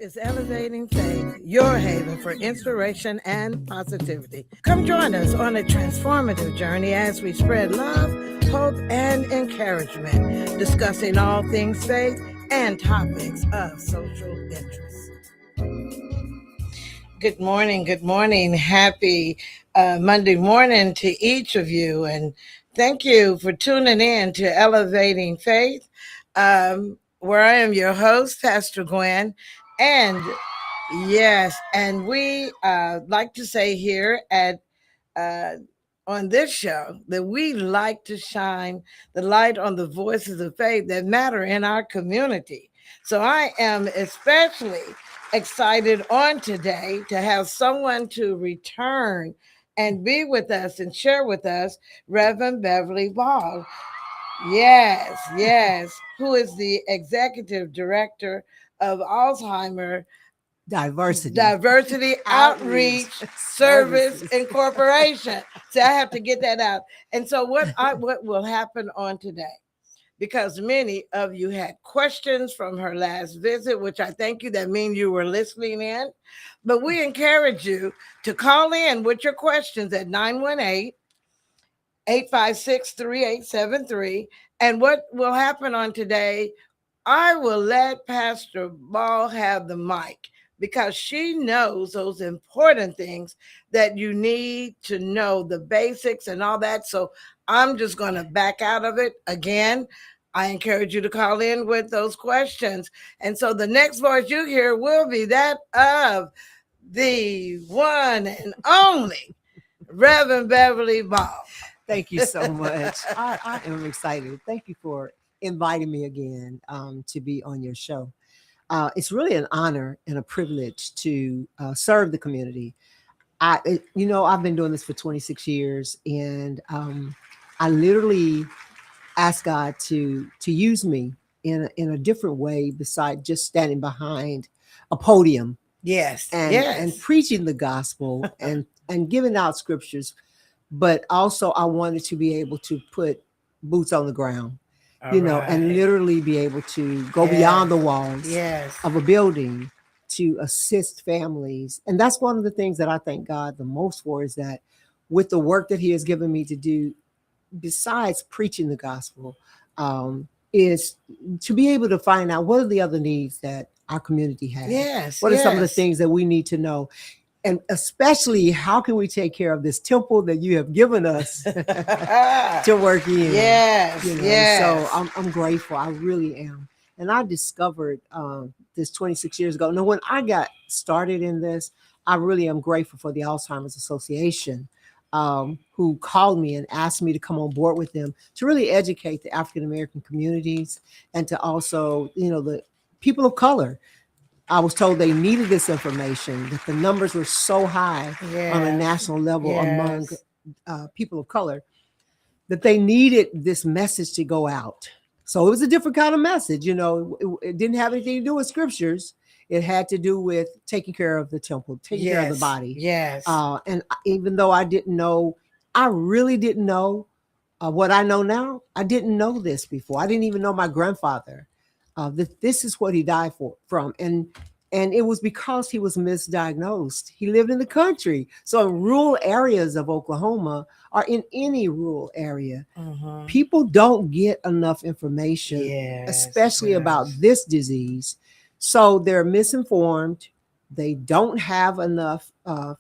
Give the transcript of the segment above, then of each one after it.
is Elevating Faith, your haven for inspiration and positivity. Come join us on a transformative journey as we spread love, hope, and encouragement, discussing all things faith and topics of social interest. Good morning. Good morning. Happy Monday morning to each of you. And thank you for tuning in to Elevating Faith, where I am your host, Pastor Gwen. And yes, and we like to say here at uh, on this show that we like to shine the light on the voices of faith that matter in our community. So I am especially excited on today to have someone to return and be with us and share with us Reverend Beverly Ball. Yes, yes, who is the executive director of Alzheimer Diversity Outreach Service Incorporation. So I have to get that out. And so what will happen on today? Because many of you had questions from her last visit, which I thank you. That means you were listening in. But we encourage you to call in with your questions at 918-856-3873. And what will happen on today, I will let Pastor Ball have the mic because she knows those important things that you need to know, the basics and all that. So I'm just going to back out of it again. I encourage you to call in with those questions. And so the next voice you hear will be that of the one and only Reverend Beverly Ball. Thank you so much. I am excited. Thank you for inviting me again to be on your show. It's really an honor and a privilege to serve the community. I've been doing this for 26 years, and I literally ask God to use me in a different way besides just standing behind a podium. Yes, and preaching the gospel and giving out scriptures, but also I wanted to be able to put boots on the ground. And literally be able to go beyond the walls of a building to assist families. And that's one of the things that I thank God the most for, is that with the work that he has given me to do, besides preaching the gospel, is to be able to find out what are the other needs that our community has. What are some of the things that we need to know? And especially, how can we take care of this temple that you have given us to work in? So I'm grateful. I really am. And I discovered this 26 years ago. Now, when I got started in this, I really am grateful for the Alzheimer's Association, who called me and asked me to come on board with them to really educate the African American communities and to also, the people of color. I was told they needed this information, that the numbers were so high on a national level among people of color, that they needed this message to go out. So it was a different kind of message. It didn't have anything to do with scriptures. It had to do with taking care of the temple, taking care of the body. And even though I really didn't know what I know now, I didn't know this before. I didn't even know my grandfather. That this is what he died from. And it was because he was misdiagnosed. He lived in the country. So in rural areas of Oklahoma, or in any rural area, people don't get enough information, especially about this disease. So they're misinformed. They don't have enough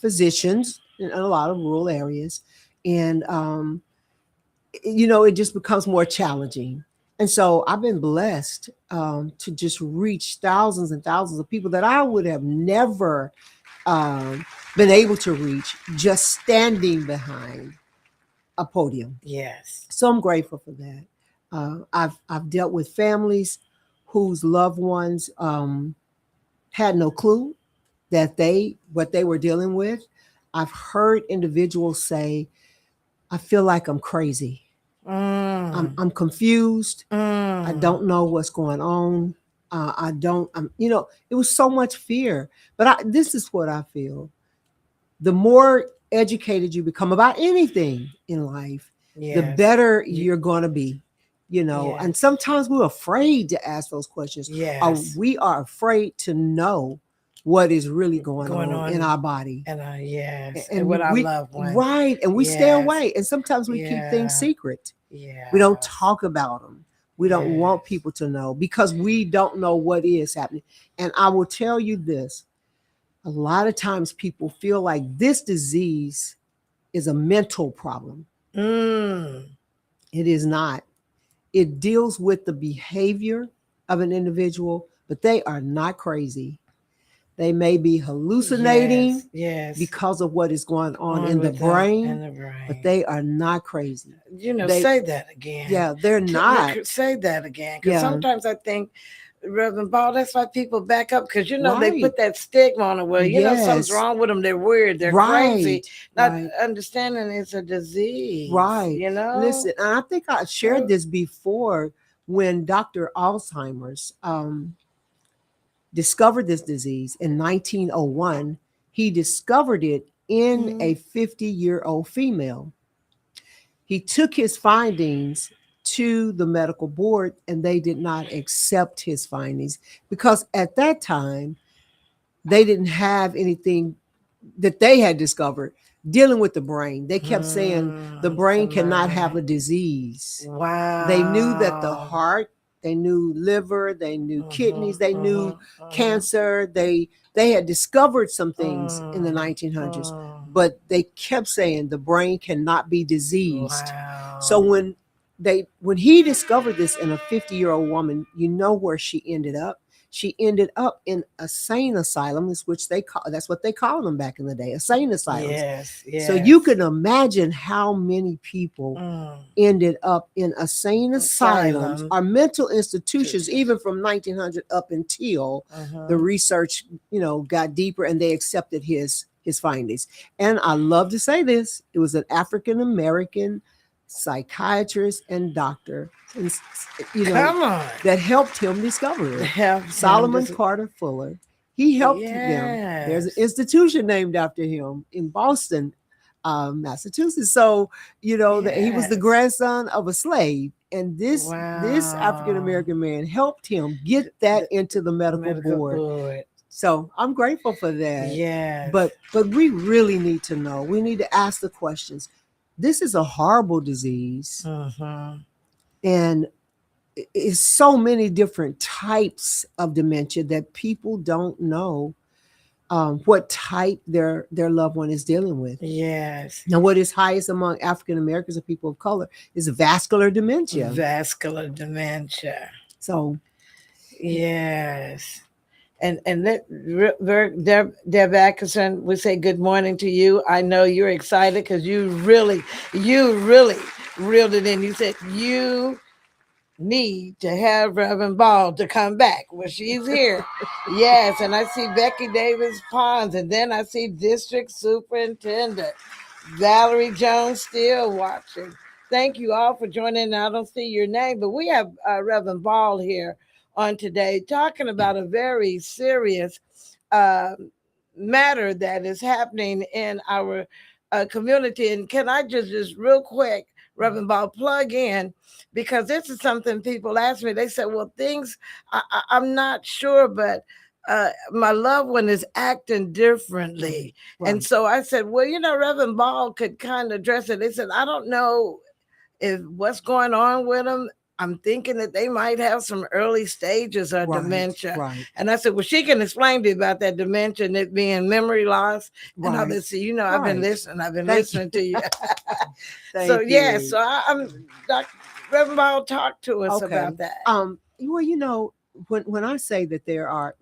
physicians in a lot of rural areas. And, it just becomes more challenging. And so I've been blessed to just reach thousands and thousands of people that I would have never been able to reach just standing behind a podium. So I'm grateful for that. I've dealt with families whose loved ones had no clue that what they were dealing with. I've heard individuals say, I feel like I'm crazy. I'm confused. I don't know what's going on. It was so much fear. But this is what I feel. The more educated you become about anything in life, the better you're going to be. And sometimes we're afraid to ask those questions. We are afraid to know what is really going Going on in on. our body. And yes, and with And our we, loved one. right, and we stay Yes. away. And sometimes we keep things Yeah. secret. We don't Yes. talk about them. We don't want Yes. people to know because we don't know what is happening. And I will tell you this, a lot of times people feel like this disease is a mental problem. Mm. It is not. It deals with the behavior of an individual, but they are not crazy. They may be hallucinating Yes. Yes. because of what is going on On in the with that brain, in the but brain. they are not crazy. You know, They, say that again. yeah, they're not. Say that again. Because Yeah, sometimes I think, Reverend Ball, that's why people back up. Because, you know, they right. put that stigma on it. Well, you know, something's Yes, wrong with them. They're weird. They're crazy. right, Not right, understanding it's a disease, right. you know? Listen, and I think I shared this before when Dr. Alzheimer's discovered this disease in 1901. He discovered it in a 50-year-old female. He took his findings to the medical board and they did not accept his findings because at that time they didn't have anything that they had discovered dealing with the brain. They kept saying the The brain cannot have a mind. disease. They knew that the Wow. heart, they knew liver, they knew kidneys, Mhm, they knew mhm, mhm. cancer. They had discovered some things in the Mm, 1900s, mm. but they kept saying the brain cannot be diseased. So Wow. when he discovered this in a 50-year-old woman, you know where she ended up? She ended up in a sane asylum, which they call, that's what they called them back in the day, a sane asylums. Yes, So you yes. can imagine how many people Mm. ended up in insane asylums Asylum. or mental institutions, even from 1900 up until the Mhm. research, got deeper and they accepted his findings. And I love to say this: it was an African American psychiatrist and doctor, and, Come on. that helped him discover it. Help him. Solomon This. Carter Fuller. He helped them. There's an Yes. institution named after him in Boston, Massachusetts. So that he was the Yes. grandson of a slave, and this African Wow. American man helped him get that The into the medical medical board. board. So I'm grateful for that. Yes. But we really need to know. We need to ask the questions. This is a horrible disease, Mhm. and it's so many different types of dementia that people don't know what type their loved one is dealing with. Yes. Now, what is highest among African Americans and people of color is vascular dementia. Vascular dementia. So, Yes. And Deb Atkinson, we say good morning to you. I know you're excited because you really reeled it in. You said you need to have Reverend Ball to come back. Well, she's here. Yes, and I see Becky Davis Pons, and then I see District Superintendent Valerie Jones still watching. Thank you all for joining. I don't see your name, but we have Reverend Ball here on today talking about a very serious uh, matter that is happening in our community. And can I just real quick, Reverend Ball, plug in because this is something people ask me. They said, "Well, things I'm not sure, but." My loved one is acting differently. right. And so I said, well, you know, Reverend Ball could kind of address it. They said, I don't know if what's going on with them. I'm thinking that they might have some early stages of dementia. Right. And I said, well, she can explain to you about that dementia and it being memory loss and all Right. this. So, you know, I've been Right. listening. I've been Thank you. listening to you. So, Thank yeah, you. so I'm Dr. Reverend Ball, talk to us Okay. about that. Well, when I say that there are,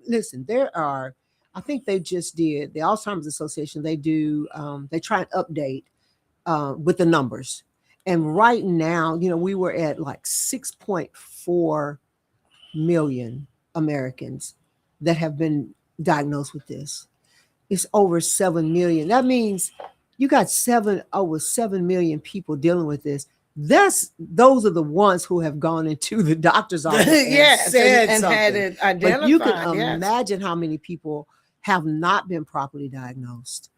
I think they just did the Alzheimer's Association. They do, they try and update with the numbers. And right now, we were at like 6.4 million Americans that have been diagnosed with this. It's over 7 million. That means you got over 7 million people dealing with this. Those are the ones who have gone into the doctor's office and Yes, said and had something. it But you can identified. Yes. imagine how many people have not been properly diagnosed.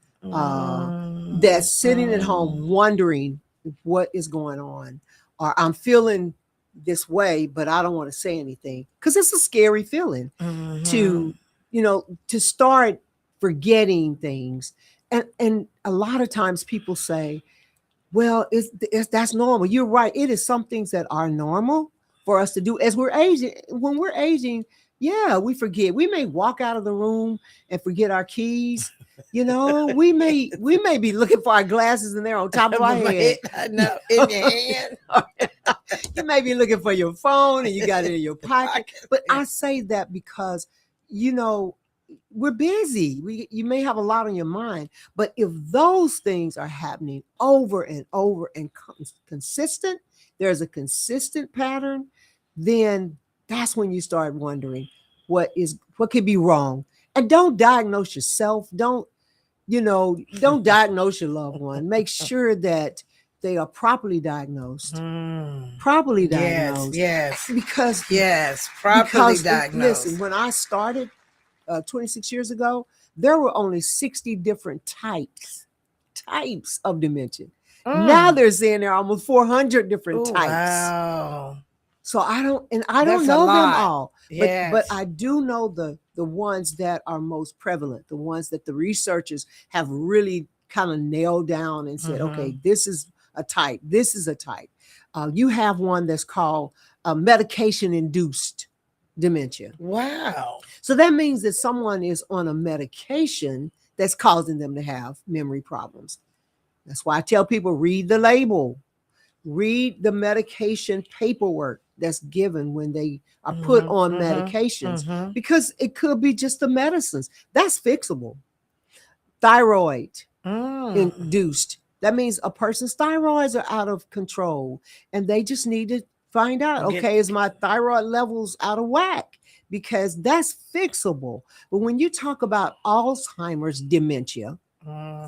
That's sitting at home Mm. wondering what is going on, or I'm feeling this way, but I don't want to say anything because it's a scary feeling Mhm. to to start forgetting things. And a lot of times people say, well, it's that's normal. You're right. It is some things that are normal for us to do as we're aging. When we're aging, yeah, we forget. We may walk out of the room and forget our keys. We may be looking for our glasses and they're on top of our head. I know, in your hand. You may be looking for your phone and you got it in your pocket. But I say that because, we're busy. You may have a lot on your mind, but if those things are happening over and over and consistent, there's a consistent pattern, then that's when you start wondering what could be wrong. And don't diagnose yourself. Don't diagnose your loved one. Make sure that they are properly diagnosed. Properly diagnosed. Yes. Because properly diagnosed. Listen, when I started 26 years ago, there were only 60 different types of dementia. Now they're saying there are almost 400 different types. Wow. So I don't know them all. Yes. But I do know the ones that are most prevalent, the ones that the researchers have really kind of nailed down and said, okay, this is a type. This is a type. You have one that's called medication-induced dementia. Wow. So that means that someone is on a medication that's causing them to have memory problems. That's why I tell people, read the label, read the medication paperwork that's given when they are put on medications, because it could be just the medicines. That's fixable. Thyroid induced. That means a person's thyroids are out of control and they just need to find out, okay, is my thyroid levels out of whack? Because that's fixable. But when you talk about Alzheimer's dementia,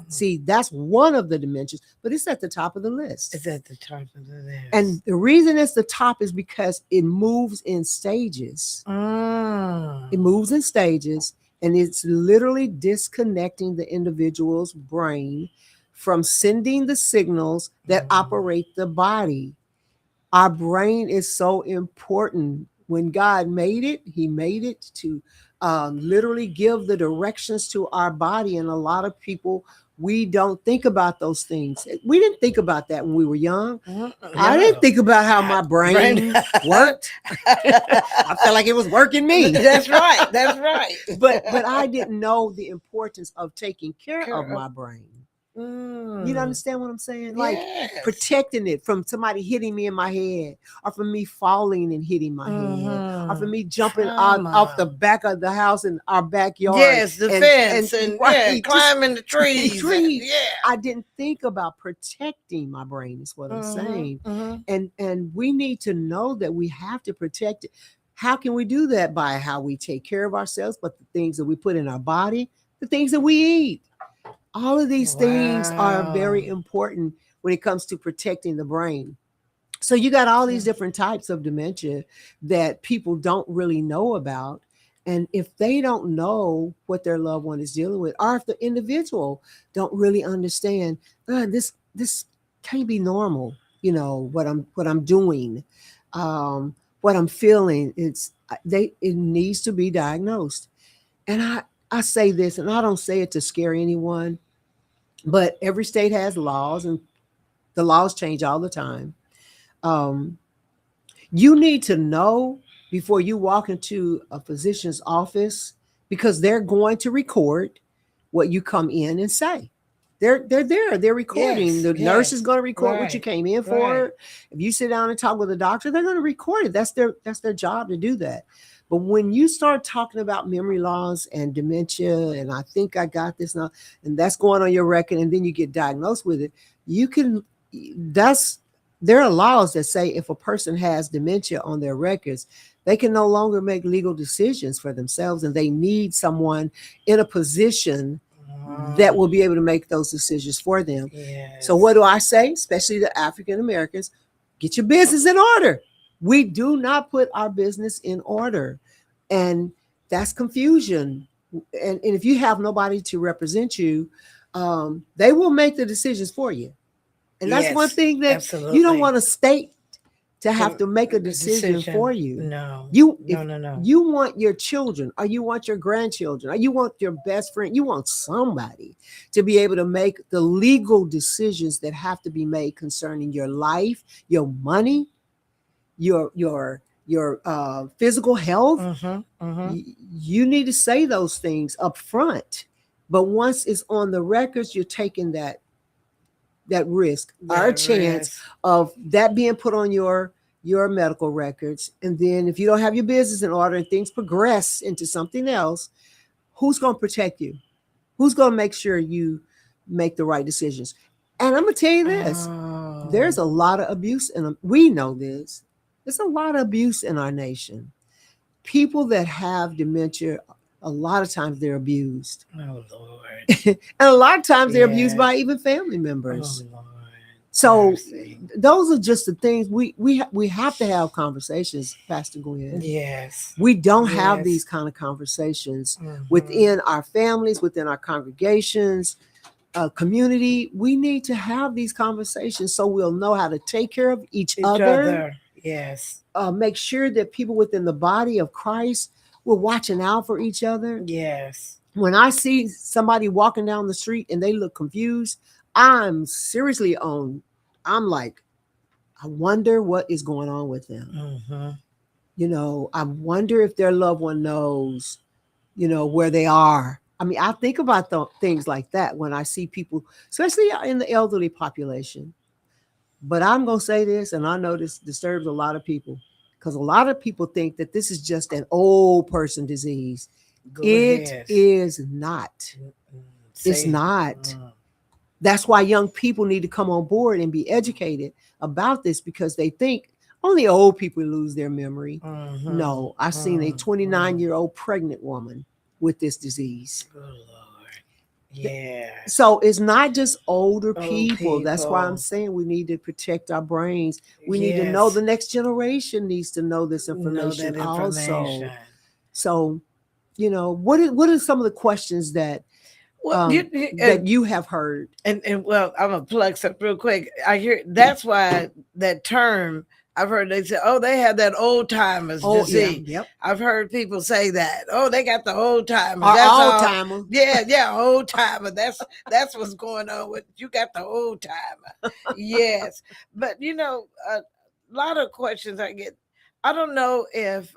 see, that's one of the dementias, but it's at the top of the list. It's at the top of the list. And the reason it's the top is because it moves in stages. It moves in stages, and it's literally disconnecting the individual's brain from sending the signals that operate the body. Our brain is so important. When God made it, he made it to literally give the directions to our body. And a lot of people, we don't think about those things. We didn't think about that when we were young. I didn't think about how my brain worked. I felt like it was working me. That's right. That's right. But I didn't know the importance of taking care of my brain. You understand what I'm saying? Like protecting it from somebody hitting me in my head, or from me falling and hitting my head, or from me jumping off the back of the house in our backyard. Yes, the fence and climbing the trees. I didn't think about protecting my brain is what I'm saying. And we need to know that we have to protect it. How can we do that? By how we take care of ourselves, but the things that we put in our body, the things that we eat. All of these things are very important when it comes to protecting the brain. So you got all these different types of dementia that people don't really know about. And if they don't know what their loved one is dealing with, or if the individual don't really understand, this can't be normal, what I'm doing, what I'm feeling, it needs to be diagnosed. And I say this, and I don't say it to scare anyone, but every state has laws, and the laws change all the time. You need to know before you walk into a physician's office, because they're going to record what you come in and say. They're there. They're recording. The nurse is going to record what you came in for. If you sit down and talk with a doctor, they're going to record it. That's their job to do that. But when you start talking about memory loss and dementia, and I think I got this now, and that's going on your record, and then you get diagnosed with it, there are laws that say if a person has dementia on their records, they can no longer make legal decisions for themselves, and they need someone in a position that will be able to make those decisions for them. Yes. So what do I say, especially the African Americans? Get your business in order. We do not put our business in order, and that's confusion. And if you have nobody to represent you, they will make the decisions for you. And that's one thing that you don't want to state to have to to make a the decision for decision. you. No, If no, no, no. you want your children, or you want your grandchildren, or you want your best friend, you want somebody to be able to make the legal decisions that have to be made concerning your life, your money, your physical health. Mm-hmm. Mm-hmm. You need to say those things up front. But once it's on the records, you're taking that risk or That chance risk. of that being put on your medical records. And then if you don't have your business in order and things progress into something else, who's going to protect you? Who's going to make sure you make the right decisions? And I'm going to tell you this, Oh, there's a lot of abuse in them. We know this. There's a lot of abuse in our nation. People that have dementia, a lot of times they're abused. oh Lord. And a lot of times they're abused by Yes. even family Oh members. Lord. So Mercy. those are just the things we have to have conversations, Pastor Gwen. Yes. We don't have these Yes. kind of conversations Mm-hmm. within our families, within our congregations, community. We need to have these conversations so we'll know how to take care of each Each other. other. Yes. Make sure that people within the body of Christ, we're watching out for each other. Yes. When I see somebody walking down the street and they look confused, I'm seriously on. I'm like, I wonder what is going on with them. Mm-hmm. I wonder if their loved one knows, where they are. I mean, I think about things like that when I see people, especially in the elderly population. But I'm going to say this, and I know this disturbs a lot of people because a lot of people think that this is just an old person disease. Go It ahead. is not. Mm-mm. It's Say. not. Mm. That's why young people need to come on board and be educated about this because they think only old people lose their memory. Mm-hmm. No, I've seen a Mm-hmm. 29-year-old pregnant woman with this disease. Good Lord. Yes. So it's not just older Old people. That's why I'm people. saying we need to protect our brains. We need to know Yes. the next generation needs to know this Know information that also. information. So, what are some of the questions Well, that you have heard? and well, I'm gonna plug something real quick. I hear that's why that term I've heard they say, oh, they have that old timers Oh yeah, disease. yep. I've heard people say that. Oh, they got the old timers. Our That's all all. timer. Yeah, yeah, old timer. That's what's going on with you. Got the old timer. Yes, but a lot of questions I get. I don't know if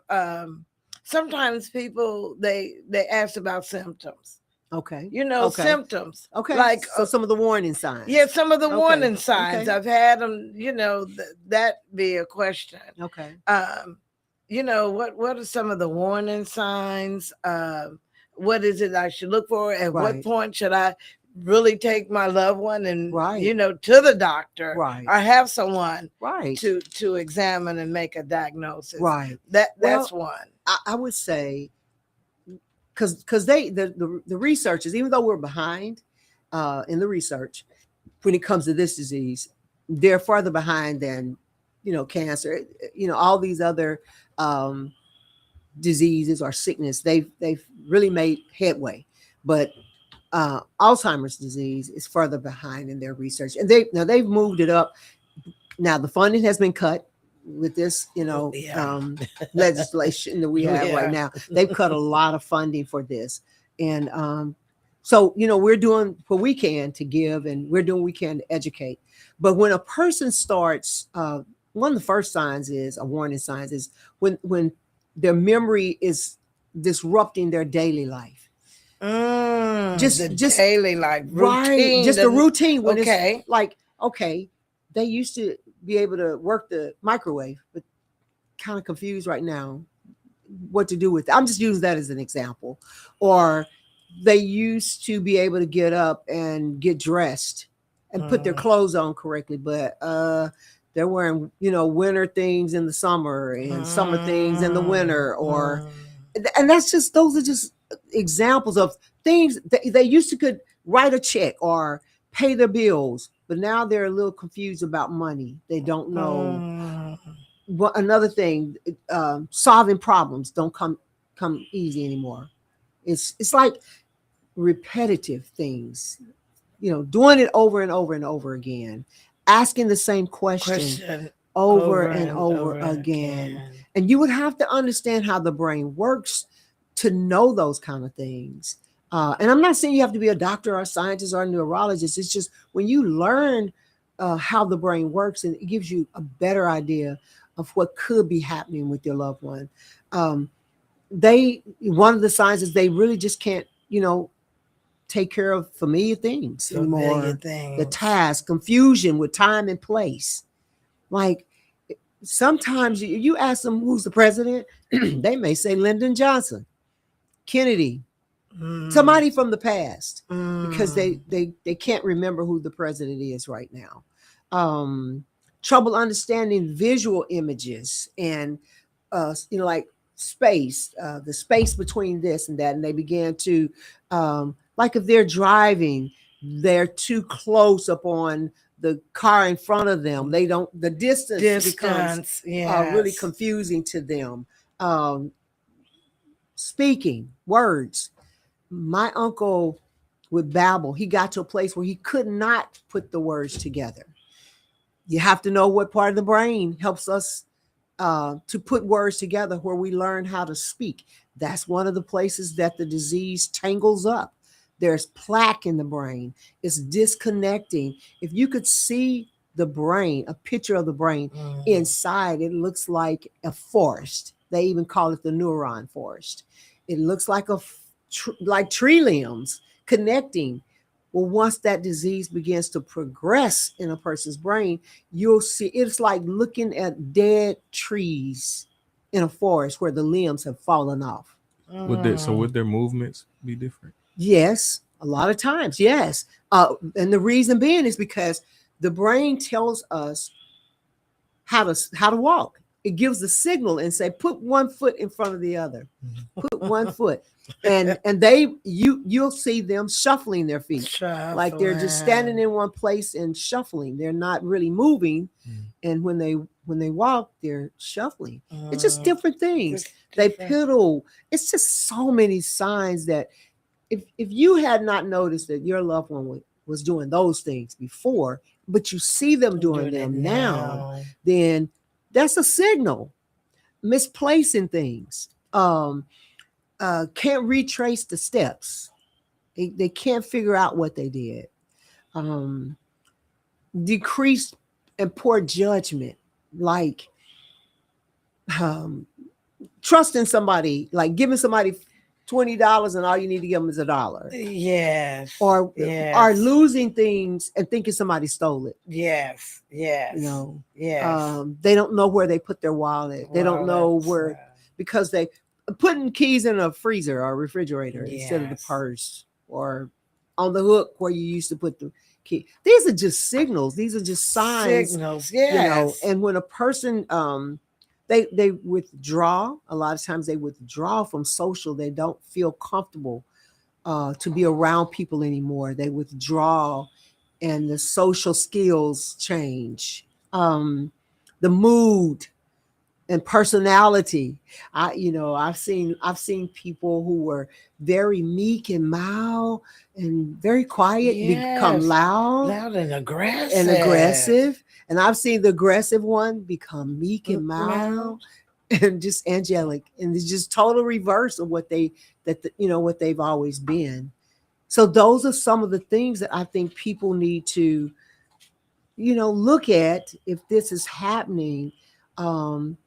sometimes people they ask about symptoms. Okay. Okay. Symptoms Okay. like So some of the warning yeah, signs. some of the Okay. warning signs Okay. I've had them. That be a question. Okay. Um, what are some of the warning signs? What is it I should look for? At what Right. point should I really take my loved one and Right. to the doctor Right. or have someone Right. to examine and make a diagnosis? Right. That's Well, one. I would say because the researchers, even though we're behind in the research when it comes to this disease, they're farther behind than cancer, all these other um, diseases or sickness. They've really made headway, but Alzheimer's disease is further behind in their research, and they've moved it up. Now the funding has been cut with this, Yeah, legislation that we have right yeah. now. They've cut a lot of funding for this, and so we're doing what we can to give, and we're doing what we can to educate. But when a person starts, one of the first signs is a warning signs is when their memory is disrupting their daily life. The Just daily life right, routine. just the routine when it's Okay. like, okay, they used to be able to work the microwave, but kind of confused right now what to do with it. I'm just using that as an example. Or they used to be able to get up and get dressed and put their Mm, clothes on correctly, but they're wearing, winter things in the summer and summer things in the mm, winter, or mm. and those are just examples of things that they used to could write a check or pay their bills, but now they're a little confused about money. They don't know. Mm, What another thing, solving problems don't come easy anymore. It's like repetitive things, doing it over and over and over again, asking the same question question. over over and and over over again. again. And you would have to understand how the brain works to know those kind of things. And I'm not saying you have to be a doctor or a scientist or a neurologist. It's just when you learn how the brain works, and it gives you a better idea of what could be happening with your loved one. Um, one of the signs is they really just can't, take care of familiar things Familiar anymore. The things. task, confusion with time and place. Like sometimes you ask them who's the president, they may say Lyndon Johnson, Kennedy, Mm, somebody from the past, because mm. they can't remember who the president is right now. Um, Trouble understanding visual images and like space, the space between this and that, and they began to like if they're driving, they're too close up on the car in front of them. They don't. The distance becomes Distance, really yes. confusing to them. Um, Speaking words, my uncle would babble. He got to a place where he could not put the words together. You have to know what part of the brain helps us to put words together, where we learn how to speak. That's one of the places that the disease tangles up. There's plaque in the brain. It's disconnecting. If you could see the brain, a picture of the brain Mm. inside, it looks like a forest. They even call it the neuron forest. It looks like like tree limbs connecting. Well, once that disease begins to progress in a person's brain, you'll see it's like looking at dead trees in a forest where the limbs have fallen off. Mm. Would their movements be different? Yes, a lot of times, yes. And the reason being is because the brain tells us how to walk. It gives the signal and say, put one foot in front of the other. Put one foot. And you'll see them shuffling their feet. Like they're just standing Shuffling. in one place and shuffling. They're not really moving. Mm. And when they walk, they're shuffling. It's just Mm. different things. Just They different. piddle. It's just so many signs that if you had not noticed that your loved one was doing those things before, but you see them I'm doing doing it them now, now. then that's a signal. Misplacing things. Can't retrace the steps. They can't figure out what they did. Um, Decreased and poor judgment, like um, trusting somebody, like giving somebody $20 and all you need to give them is $1, Yes. or are Yes. losing things and thinking somebody stole it. Yes. You Yes. know, Yes. they don't know where they put their wallet. They don't know Wallets. where, because they putting keys in a freezer or a refrigerator instead of the Yes. purse, or on the hook where you used to put the key. These are just signals. These are just signs, Signals. Yes. and when a person they withdraw, a lot of times they withdraw from social. They don't feel comfortable to be around people anymore. They withdraw, and the social skills change. The mood and personality. I've seen people who were very meek and mild and very quiet become Yes. loud Loud and and aggressive. aggressive. And I've seen the aggressive one become meek and Loud. mild and just angelic. And it's just total reverse of what they've always been. So those are some of the things that I think people need to, look at if this is happening. Um,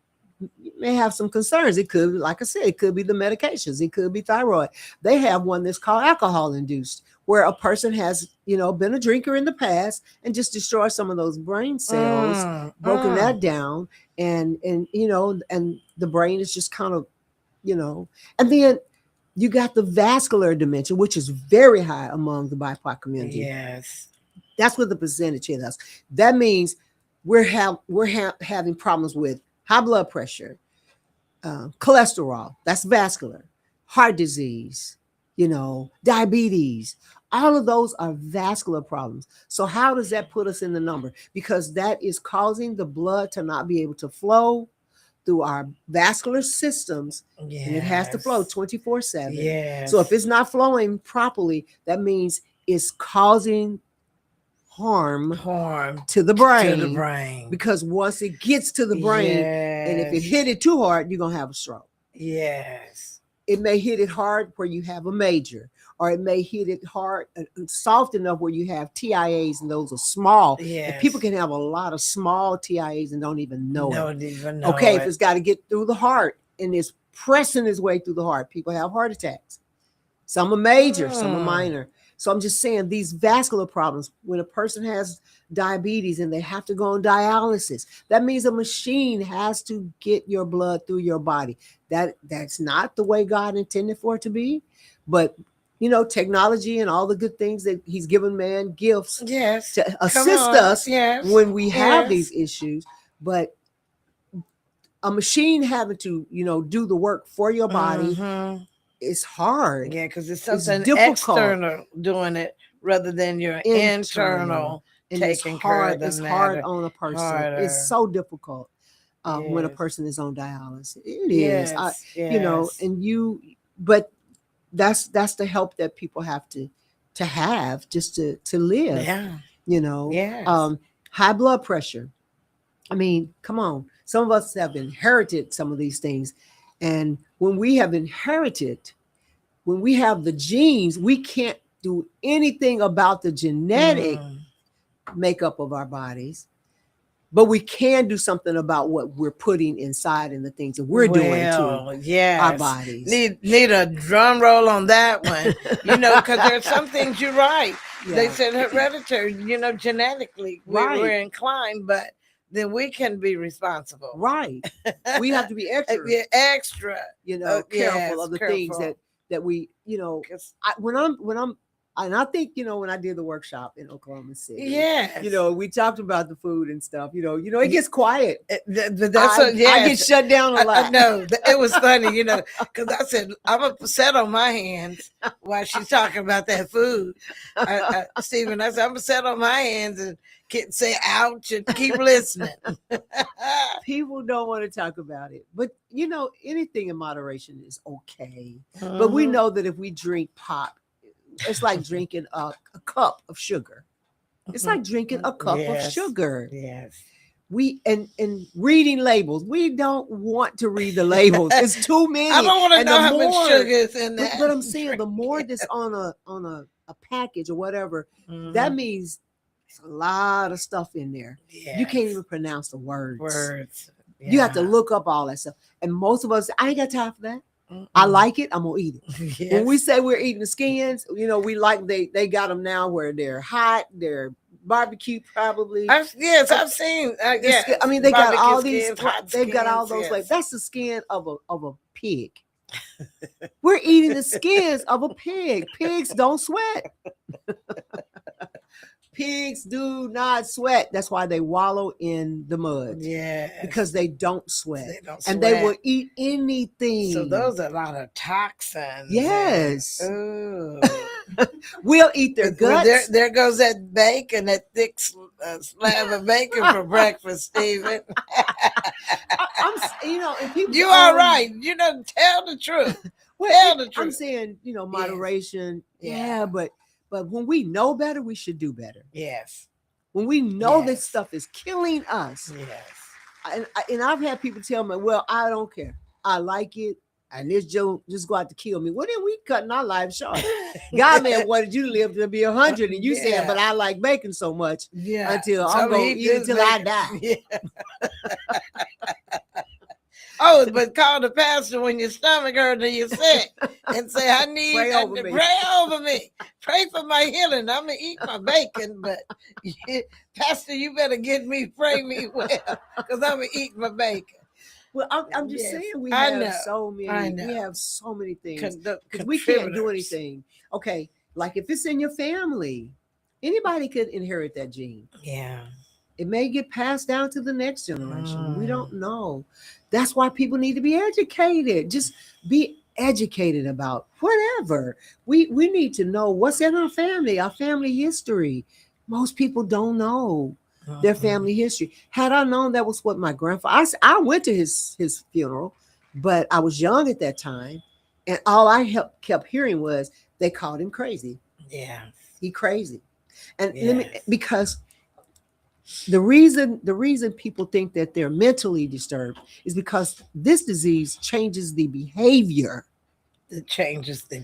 you may have some concerns. It could, like I said, it could be the medications. It could be thyroid. They have one that's called alcohol induced, where a person has, been a drinker in the past and just destroyed some of those brain cells, Mm, broken mm. that down, and the brain is just kind of, and then you got the vascular dementia, which is very high among the BIPOC community. Yes. That's what the percentage hit us. That means having problems with high blood pressure, cholesterol. That's vascular, heart disease, diabetes. All of those are vascular problems. So how does that put us in the number? Because that is causing the blood to not be able to flow through our vascular systems, and it has to flow Yes. 24/7. So if Yes. it's not flowing properly, that means it's causing harm Harm to the to the brain, brain. because once it gets to the brain, and if it Yes. hit it too hard, you're gonna have a stroke. Yes. It may hit it hard where you have a major, or it may hit it hard, soft enough where you have TIAs, and those are small. Yes. And people can have a lot of small TIAs and don't even know it. Don't even know Okay, it. if it's got to get through the heart and it's pressing its way through the heart, people have heart attacks. Some are major, some are minor. So I'm just saying, these vascular problems, when a person has diabetes and they have to go on dialysis, that means a machine has to get your blood through your body. That's not the way God intended for it to be. But technology and all the good things that he's given man gifts Yes. to assist us when we have these issues. But a machine having to, do the work for your body, it's hard. Yeah, because it's something difficult. external doing it rather than your internal and taking it's care hard. of the It's matter. hard on a person. Harder. It's so difficult when a Yes. person is on dialysis. It Yes. is. Yes. But that's the help that people have to have just to live. Yeah. Yes. High blood pressure. I mean, come on. Some of us have inherited some of these things. And when we have inherited, when we have the genes, we can't do anything about the genetic makeup of our bodies, but we can do something about what we're putting inside and the things that we're doing to our bodies. Need a drum roll on that one, because there's some things you're right. Yeah. They said hereditary, genetically we're inclined, but then we can be responsible. Right. We have to be extra. Extra. Careful of the things that we, and I think, when I did the workshop in Oklahoma City, we talked about the food and stuff, it gets quiet. I get shut down a lot. No, it was funny, because I said, I'm upset on my hands while she's talking about that food. Stephen, I said, I'm upset on my hands and say ouch and keep listening. People don't want to talk about it, but anything in moderation is okay. But we know that if we drink pop, it's like drinking a cup of sugar. It's like drinking a cup of sugar. Yes. We and reading labels. We don't want to read the labels. It's too many. I don't want to know how much sugar is in that. But I'm saying the more that's on a package or whatever, that means there's a lot of stuff in there. Yes. You can't even pronounce the words. Yeah. You have to look up all that stuff. And most of us, I ain't got time for that. I like it. I'm gonna eat it. Yes. When we say we're eating the skins, we like they got them now where they're hot, they're barbecue probably. I've seen. I mean, they got all these. They've got all those. Like that's the skin of a pig. We're eating the skins of a pig. Pigs don't sweat. Pigs do not sweat. That's why they wallow in the mud. Yeah. Because they don't sweat. And they will eat anything. So those are a lot of toxins. Yes. We'll eat their guts. There goes that bacon, that thick slab of bacon for breakfast, Stephen. And people, you are right. Tell the truth. Tell the truth. I'm saying, moderation. Yeah, but when we know better, we should do better. Yes. When we know this stuff is killing us. Yes. And I've had people tell me, well, I don't care. I like it. And this just go out to kill me. Well, then we cutting our lives short. God man wanted you to live to be 100. And you saying, but I like bacon so much. Yeah. Until I'm going to eat it until I die. Yeah. Oh, but call the pastor when your stomach hurts and you're sick and say, I need pray over me. Pray for my healing. I'm going to eat my bacon, but pastor, you better pray me well because I'm going to eat my bacon. Well, I'm just saying we have so many. We have so many things because we can't do anything. Okay, like if it's in your family, anybody could inherit that gene. Yeah. It may get passed down to the next generation. We don't know. That's why people need to be educated. Just be educated about whatever. We need to know what's in our family history. Most people don't know their family history. Had I known that was what my grandfather, I went to his funeral, but I was young at that time. And all I kept hearing was they called him crazy. Yeah. He crazy. And Yes. because the reason people think that they're mentally disturbed is because this disease changes It changes the the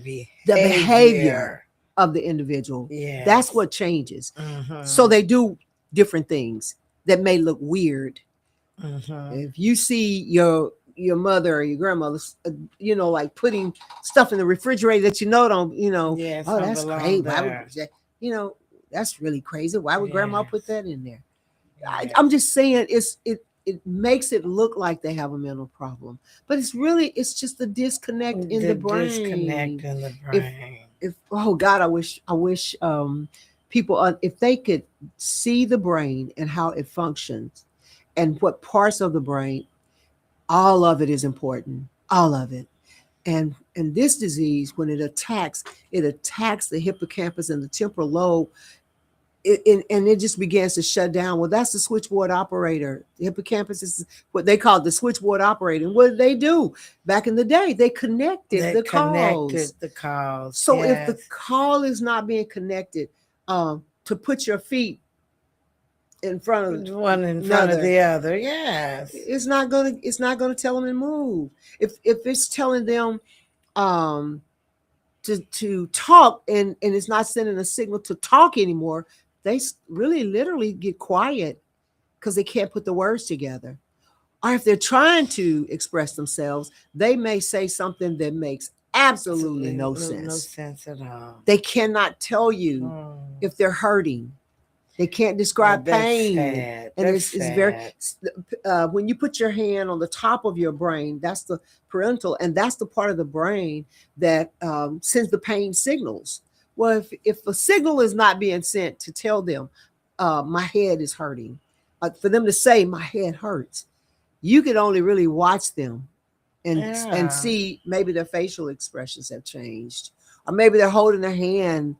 behavior. behavior of the individual. Yes. That's what changes. So Mm-hmm. they do different things that may look weird. Mm-hmm. If you see your mother or your grandmother, like putting stuff in the refrigerator that don't, Yes, oh, don't that's crazy. belong Why would there. you know? That's really crazy. Why would grandma put Yes. that in there? I'm Yes. just saying it makes it look like they have a mental problem, but it's just a disconnect in the The disconnect brain. in the If brain. if oh God, I wish people if they could see the brain and how it functions and what parts of the brain, all of it is important, all of it. And this disease, when it attacks the hippocampus and the temporal lobe, and it just begins to shut down. Well, that's the switchboard operator. The hippocampus is what they call the switchboard operator. And what did they do? Back in the day, they connected They the connected calls. the calls. So if the Yes. call is not being connected, to put your feet in front of One in front of another, the other. Yes. it's not gonna tell them to move. If it's telling them um to talk, and it's not sending a signal to talk anymore, they really literally get quiet because they can't put the words together. Or if they're trying to express themselves, they may say something that makes absolutely Absolutely no no sense. sense at all. They cannot tell you Hmm. if they're hurting. They can't Oh, describe that's pain. sad. And That's it's very, sad. when you put your hand on the top of your brain, that's the parental, and that's the part of the brain that sends the pain signals. Well, if a signal is not being sent to tell them, my head is hurting, for them to say, my head hurts, you could only really watch them and Yeah. see maybe their facial expressions have changed, or maybe they're holding their hand,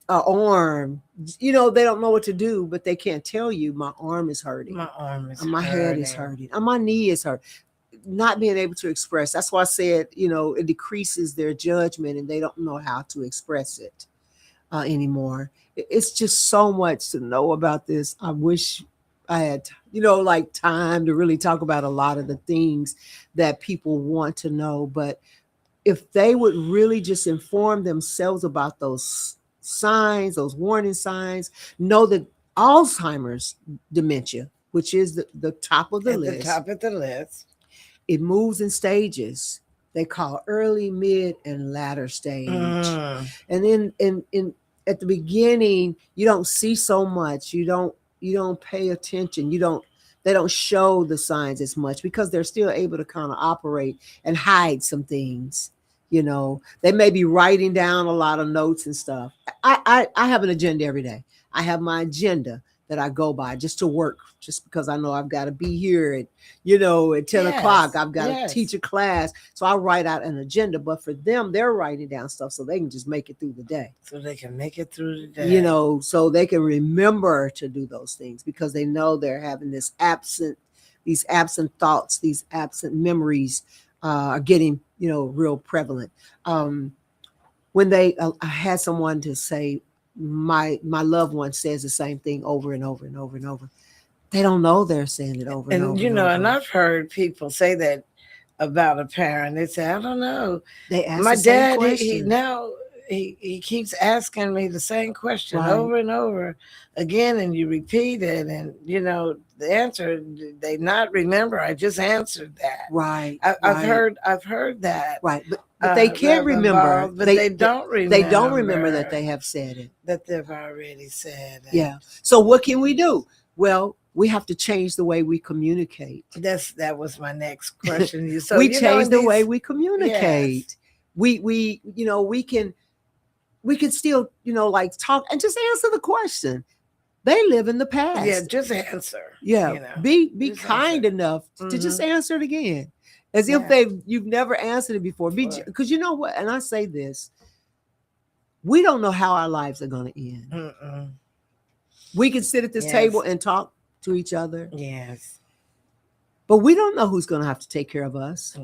arm. They don't know what to do, but they can't tell you, my arm is hurting, My arm is my head is hurting. hurting, my knee is hurt. Not being able to express. That's why I said, it decreases their judgment and they don't know how to express it anymore. It's just so much to know about this. I wish I had, like time to really talk about a lot of the things that people want to know. But if they would really just inform themselves about those signs, those warning signs, know that Alzheimer's dementia, which is the top of the At the list, top of the list. it moves in stages. They call early, mid, and latter stage. Mm. And then in at the beginning, you don't see so much. You don't pay attention. They don't show the signs as much because they're still able to kind of operate and hide some things. They may be writing down a lot of notes and stuff. I have an agenda every day. I have my agenda that I go by just to work, just because I know I've got to be here at 10 o'clock. Yes. I've got to Yes. teach a class. So I write out an agenda. But for them, they're writing down stuff so they can just make it through the day. So they can make it through the day. So they can remember to do those things because they know they're having these absent thoughts, these absent memories are getting, real prevalent. When I had someone to say, my loved one says the same thing over and over and over and over. They don't know they're saying it over and And over and over. and I've heard people say that about a parent. They say, I don't know. They ask My the same dad, he question. now he keeps asking me the same question Right. over and over again, and you repeat it, and the answer they not remember. I just answered that. Right. I've heard that. Right. But they can't Reverend remember. Balls, but they don't remember. They don't remember that they have said it. That they've already said it. Yeah. So what can we do? Well, we have to change the way we communicate. That was my next question. So we change the way we communicate. Yes. We can still like talk and just answer the question. They live in the past. Yeah, just answer. Yeah. Be just kind answer. enough to just Mhm. answer it again. As if you've never answered it before. Because you know what? And I say this, we don't know how our lives are going to end. Mm-mm. We can sit at this Yes. table and talk to each other, Yes. but we don't know who's going to have to take care of us.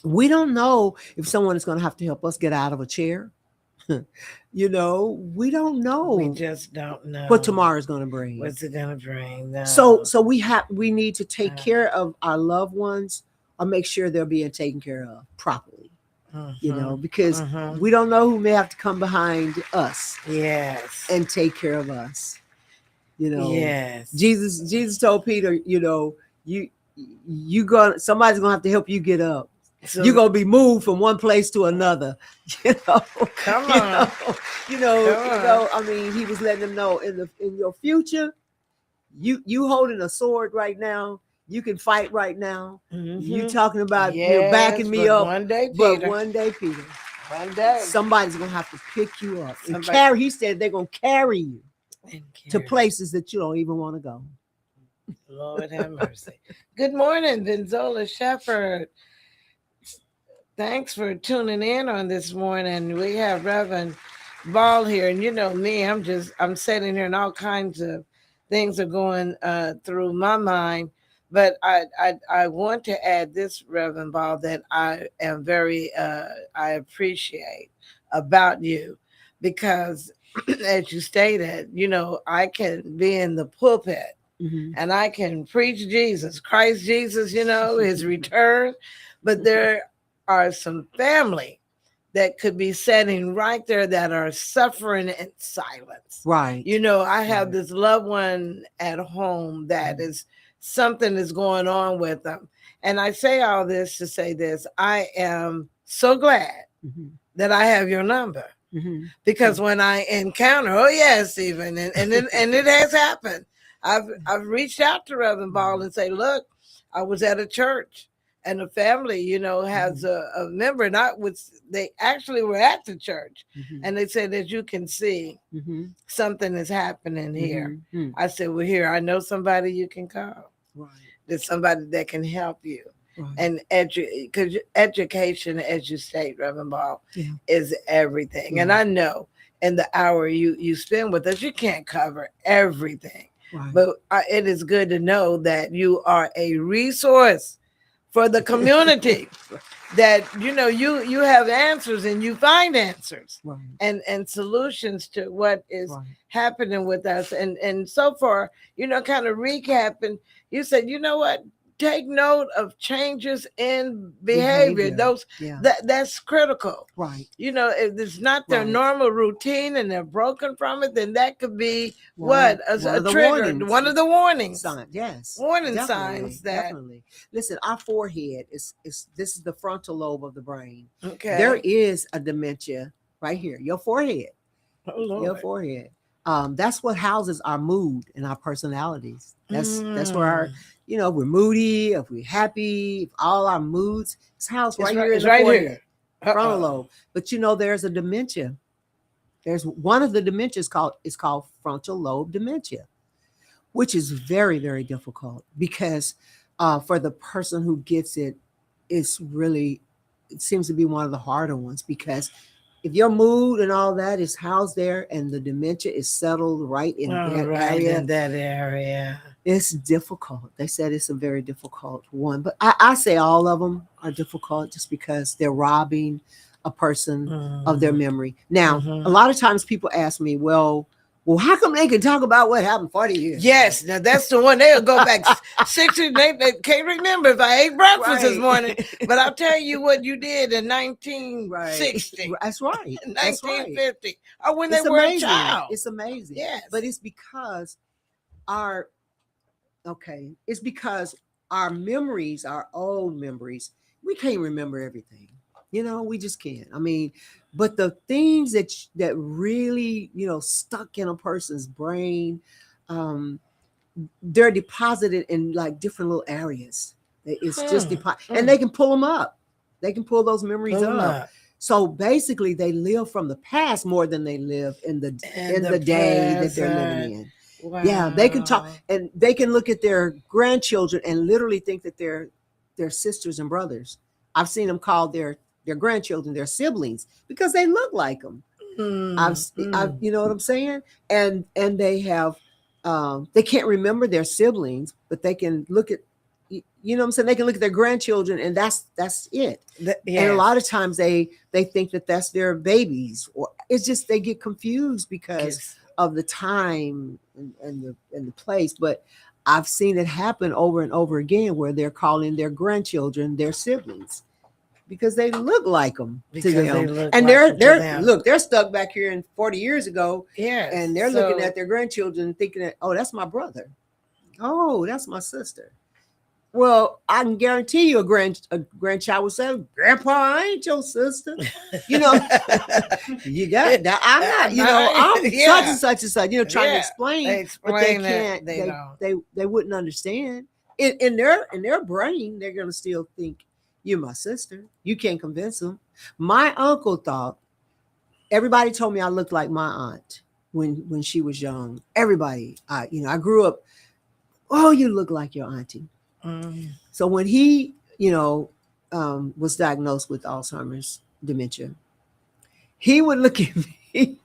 We don't know if someone is going to have to help us get out of a chair. You know, we don't know We just don't know what tomorrow's going to bring. what's it gonna bring. No. So we need to take care of our loved ones, or make sure they're being taken care of properly. You know, because we don't know who may have to come behind us Yes. and take care of us. You know, Yes. Jesus told Peter, you know, somebody's gonna have to help you get up. So, You're gonna be moved from one place to another. You know, come on. You know. I mean, he was letting them know in your future, you holding a sword right now. You can fight right now. You talking about you're backing me up. One day, Peter. But one day, Peter. One day. Somebody's gonna have to pick you up and carry. He said they're gonna carry you to places that you don't even want to go. Lord have mercy. Good morning, Benzola Shepherd. Thanks for tuning in on this morning. We have Reverend Ball here, and you know me, I'm sitting here and all kinds of things are going through my mind. But I want to add this, Reverend Ball, that I am very I appreciate about you, because as you stated, you know, I can be in the pulpit and I can preach Jesus, Christ Jesus, you know, his return, but there are some family that could be sitting right there that are suffering in silence. Right. You know, I have this loved one at home that is something is going on with them. And I say all this to say this. I am so glad that I have your number. Because when I encounter, oh yes, Stephen, and it has happened. I've reached out to Reverend Ball and say, look, I was at a church and the family, you know, has a member, they actually were at the church, and they said, as you can see, something is happening here. I said, well, here, I know somebody you can call. Right. There's somebody that can help you. Right. And because education, as you state, Reverend Ball, is everything. And I know in the hour you spend with us, you can't cover everything. Right. But it is good to know that you are a resource for the community. That, you know, you have answers and you find answers and solutions to what is happening with us. And so far, you know, kind of recapping, you said, you know what? Take note of changes in behavior. That's critical. Right. You know, if it's not their normal routine and they're broken from it, then that could be a trigger. One of the warning signs. Yes. Warning signs that. Definitely. Listen, our forehead is this is the frontal lobe of the brain. Okay. There is a dementia right here. Your forehead. Oh, Lord. Your forehead. That's what houses our mood and our personalities. That's where our, you know, we're moody, if we're happy, if all our moods, it's housed right here in the forehead, frontal lobe. But you know, there's a dementia. There's one of the dementias called frontal lobe dementia, which is very, very difficult because for the person who gets it, it seems to be one of the harder ones, because if your mood and all that is housed there and the dementia is settled right in that area, it's difficult. They said it's a very difficult one. But I say all of them are difficult just because they're robbing a person of their memory. Now, a lot of times people ask me, well, how come they can talk about what happened 40 years? Yes, now that's the one. They'll go back 60. They can't remember if I ate breakfast this morning, but I'll tell you what you did in 1960. That's right. 1950. Or when they were a child. It's amazing. Yes. But it's because our memories, our old memories, we can't remember everything. You know, we just can't. I mean, but the things that really, you know, stuck in a person's brain, they're deposited in like different little areas. It's just and they can pull them up. They can pull those memories up. So basically, they live from the past more than they live in the day that they're living in. Wow. Yeah, they can talk and they can look at their grandchildren and literally think that they're sisters and brothers. I've seen them call their grandchildren their siblings because they look like them. I've you know what I'm saying? And they have they can't remember their siblings, but they can look at you know what I'm saying? They can look at their grandchildren and that's it. And Yes. a lot of times they think that that's their babies, or it's just they get confused because Yes. of the time and the place. But I've seen it happen over and over again where they're calling their grandchildren their siblings because they look like them Because to they them, look and like them to they're them. look, they're stuck back here in 40 years ago, Yes. and they're So, looking at their grandchildren thinking that, oh, that's my brother, oh, that's my sister. Well, I can guarantee you a grandchild will say, Grandpa, I ain't your sister. You know, you got that. I'm not, you know, I'm Yeah. such and such and such, you know, trying to Yeah. explain, They but they explain that can't, they don't. they wouldn't understand. In their brain, they're gonna still think you're my sister. You can't convince them. My uncle thought everybody told me I looked like my aunt when she was young. Everybody, I grew up, oh, you look like your auntie. Mm. So when he, was diagnosed with Alzheimer's dementia, he would look at me, and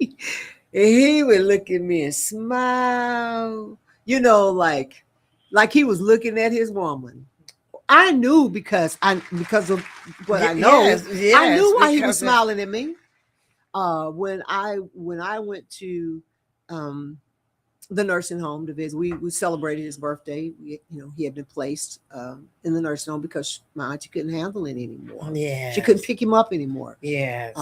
he would look at me and smile, like he was looking at his woman. I knew because of what I know. Yes, I knew why he was because smiling at me. When I went to the nursing home to visit, we celebrated his birthday. He had been placed in the nursing home because my auntie couldn't handle it anymore. Yes. She couldn't pick him up anymore. Yes.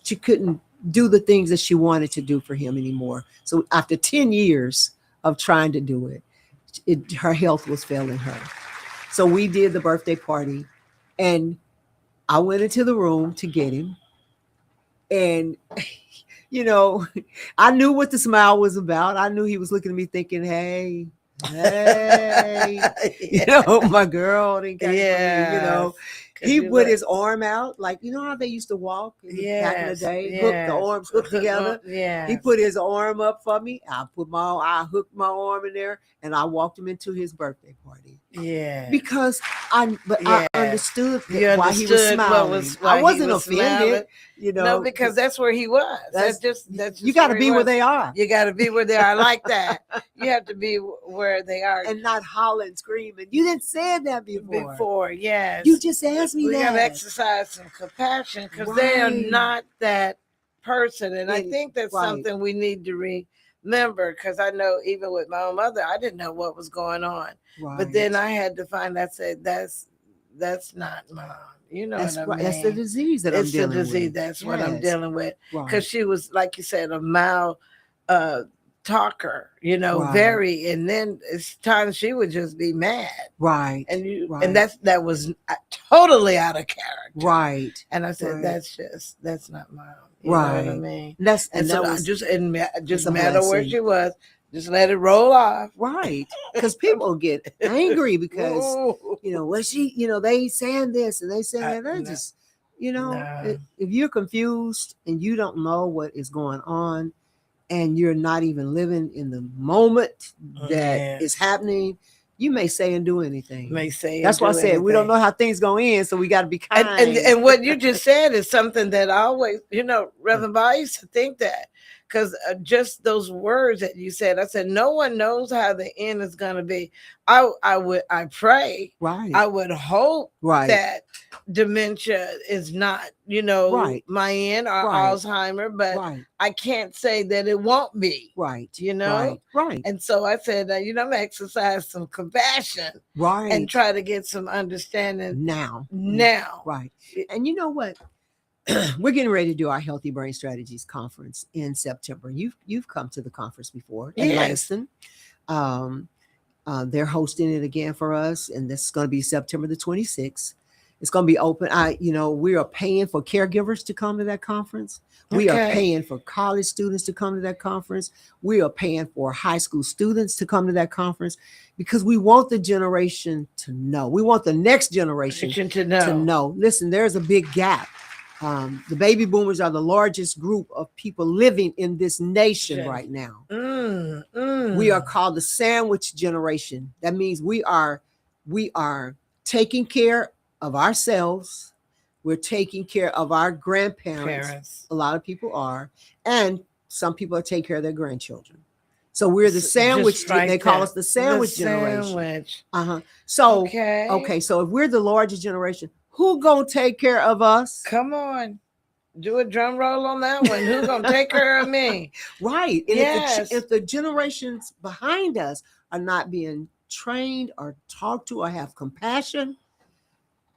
She couldn't do the things that she wanted to do for him anymore. So after 10 years of trying to do it, her health was failing her. So we did the birthday party, and I went into the room to get him. And, I knew what the smile was about. I knew he was looking at me thinking, hey, my girl. Yeah. He put his arm out, like, how they used to walk back in the day, hook the arms hooked together. Yeah. He put his arm up for me. I hooked my arm in there, and I walked him into his birthday party. Yeah. Because I understood why he was smiling. I wasn't offended, No, because that's where he was. That's you got to be where they are. You got to be where they are. I like that. You have to be where they are and not holler and screaming. You didn't say that before. Before, yes. You just asked me we that. We got to exercise some compassion because they are not that person, and I think that's something we need to remember. Because I know even with my own mother, I didn't know what was going on, but then I had to find. I said, "That's not mom." You know that's what I mean? That's the disease that I'm dealing with. It's the disease. That's what I'm dealing with. Because she was, like you said, a mild talker, very, and then it's times she would just be mad, right? And that was totally out of character, right? And I said, that's not mom, right? Know what I mean? Just no matter where she was, just let it roll off, right? Because people get angry because well, she, they saying this and they saying that. Just if you're confused and you don't know what is going on, and you're not even living in the moment that is happening, you may say and do anything. That's why I said we don't know how things go in, so we got to be kind. And what you just said is something that I always, Reverend Bob, I used to think that, because just those words that you said, I said, no one knows how the end is going to be. I pray, right? I would hope, right, that dementia is not, right, my end or Alzheimer, but I can't say that it won't be, right? Right. And so I said, I'm exercise some compassion, right, and try to get some understanding now, right? And you know what? We're getting ready to do our Healthy Brain Strategies conference in September. You've come to the conference before in Langston. They're hosting it again for us, and this is going to be September the 26th. It's going to be open. We are paying for caregivers to come to that conference. We are paying for college students to come to that conference. We are paying for high school students to come to that conference because we want the generation to know. We want the next generation to know. Listen, there's a big gap. The baby boomers are the largest group of people living in this nation right now. We are called the sandwich generation. That means we are taking care of ourselves. We're taking care of our grandparents. A lot of people are, and some people are taking care of their grandchildren. So we're the Just sandwich. right They call there. us the sandwich The generation. sandwich. So Okay. So if we're the largest generation, who gonna take care of us? Come on. Do a drum roll on that one. Who gonna take care of me? Right. And Yes. if the generations behind us are not being trained or talked to or have compassion,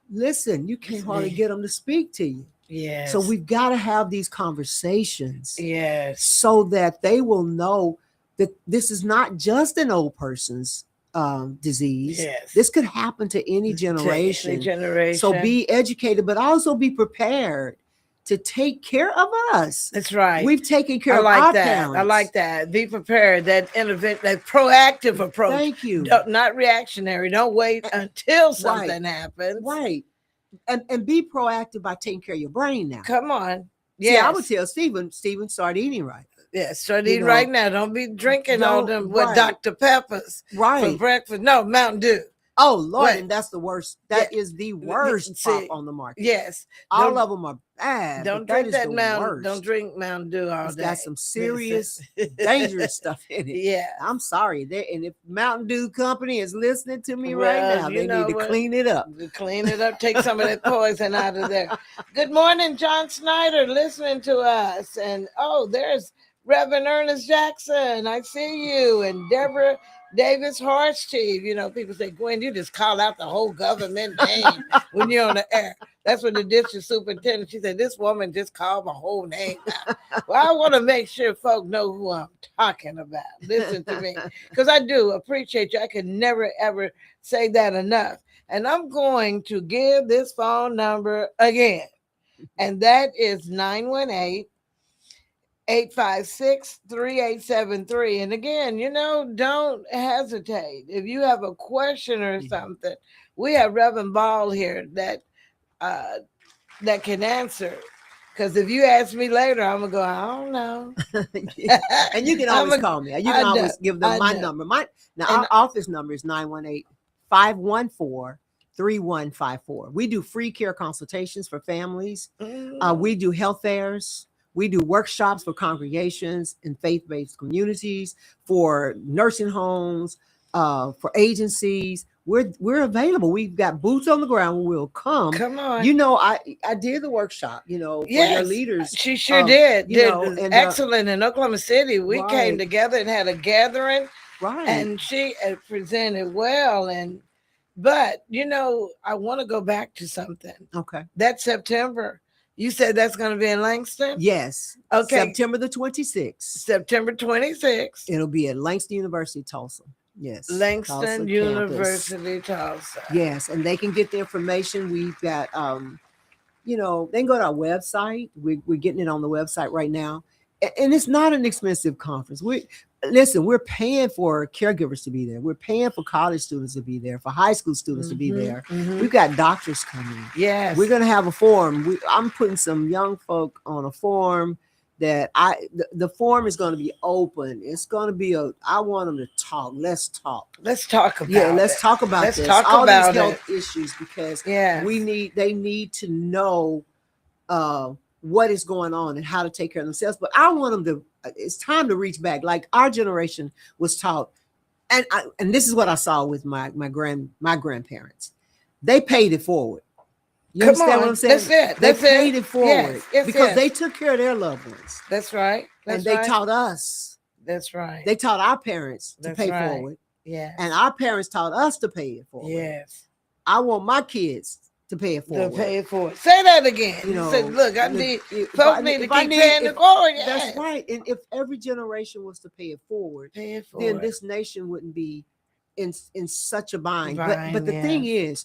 listen, you can't hardly get them to speak to you. Yes. So we've got to have these conversations. Yes. So that they will know that this is not just an old person's disease. Yes. This could happen to any generation. Any generation. So be educated, but also be prepared to take care of us. That's right. We've taken care of like our that. parents. I like that. Be prepared. That that proactive approach. Thank you. Not reactionary. Don't wait until something happens. Right. And be proactive by taking care of your brain now. Come on. Yeah. See, I would tell Stephen, start eating right. Yes, start eating right now. Don't be drinking all them with Dr. Peppers for breakfast. No, Mountain Dew. Oh Lord, and that's the worst. That is the worst pop on the market. Yes, all of them are bad. Don't drink that Mountain. Don't drink Mountain Dew all day. Got some serious, dangerous stuff in it. Yeah, I'm sorry. And if Mountain Dew Company is listening to me right now, they need to clean it up. Clean it up. Take some of that poison out of there. Good morning, John Snyder, listening to us. And there's Reverend Ernest Jackson. I see you. And Deborah Davis Horse Chief. People say, Gwen, you just call out the whole government name when you're on the air. That's what the district superintendent, she said, this woman just called my whole name out. Well, I want to make sure folk know who I'm talking about. Listen to me. Because I do appreciate you. I can never, ever say that enough. And I'm going to give this phone number again. And that is 918-856-3873. And again, don't hesitate. If you have a question or something, we have Reverend Ball here that can answer. Because if you ask me later, I'm gonna go, I don't know. And you can always call me. You can always give them my number. Our office number is 918-514-3154. We do free care consultations for families. We do health fairs. We do workshops for congregations and faith-based communities, for nursing homes, for agencies. We're available. We've got boots on the ground. We'll come. Come on. I did the workshop, for your leaders. She sure did. Excellent in Oklahoma City. We came together and had a gathering. Right. And she presented well. But I want to go back to something. Okay. That's September. You said that's going to be in Langston? Yes. Okay. September the 26th. September 26th. It'll be at Langston University, Tulsa. Yes. Langston University, Tulsa. Yes. And they can get the information. We've got, they can go to our website. We're getting it on the website right now. And it's not an expensive conference. We're paying for caregivers to be there. We're paying for college students to be there, for high school students to be there. Mm-hmm. We've got doctors coming. Yes. We're going to have a forum. I'm putting some young folk on a forum that the forum is going to be open. It's going to be I want them to talk. Let's talk. Let's talk about let's talk about let's this. Talk all about these health issues, because they need to know what is going on and how to take care of themselves. But I want them to, it's time to reach back. Like our generation was taught. And this is what I saw with my grandparents. They paid it forward. You understand what I'm saying? That's it. They paid it forward because they took care of their loved ones. That's right. And they taught us. That's right. They taught our parents to pay forward. Yeah. And our parents taught us to pay it forward. Yes. I want my kids to pay it forward. To pay it forward. Say that again. Say, look, folks need to keep paying it forward. Yes. That's right. And if every generation was to pay it forward, then this nation wouldn't be in such a bind. But the thing is,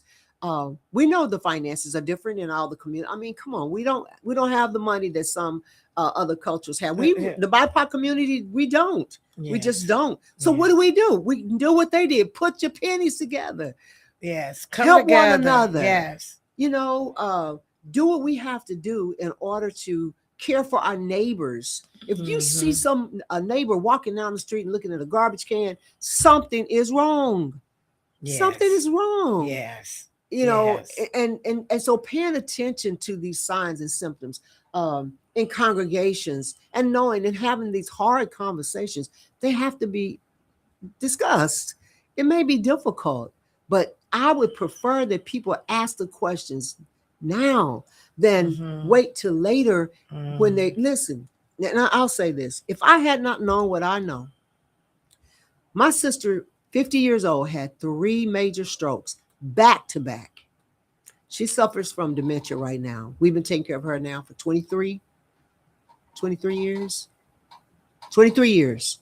we know the finances are different in all the community. I mean, come on, we don't have the money that some other cultures have. The BIPOC community, we don't. Yes. We just don't. So what do? We do what they did. Put your pennies together. Yes. Help one another. Yes. Do what we have to do in order to care for our neighbors. If you see a neighbor walking down the street and looking at a garbage can, something is wrong. Yes. Something is wrong. Yes. And so paying attention to these signs and symptoms. in congregations, and knowing and having these hard conversations, they have to be discussed. It may be difficult, but I would prefer that people ask the questions now than wait till later when they listen. Now, I'll say this. If I had not known what I know, my sister, 50 years old, had 3 major strokes back to back. She suffers from dementia right now. We've been taking care of her now for 23 years. 23 years.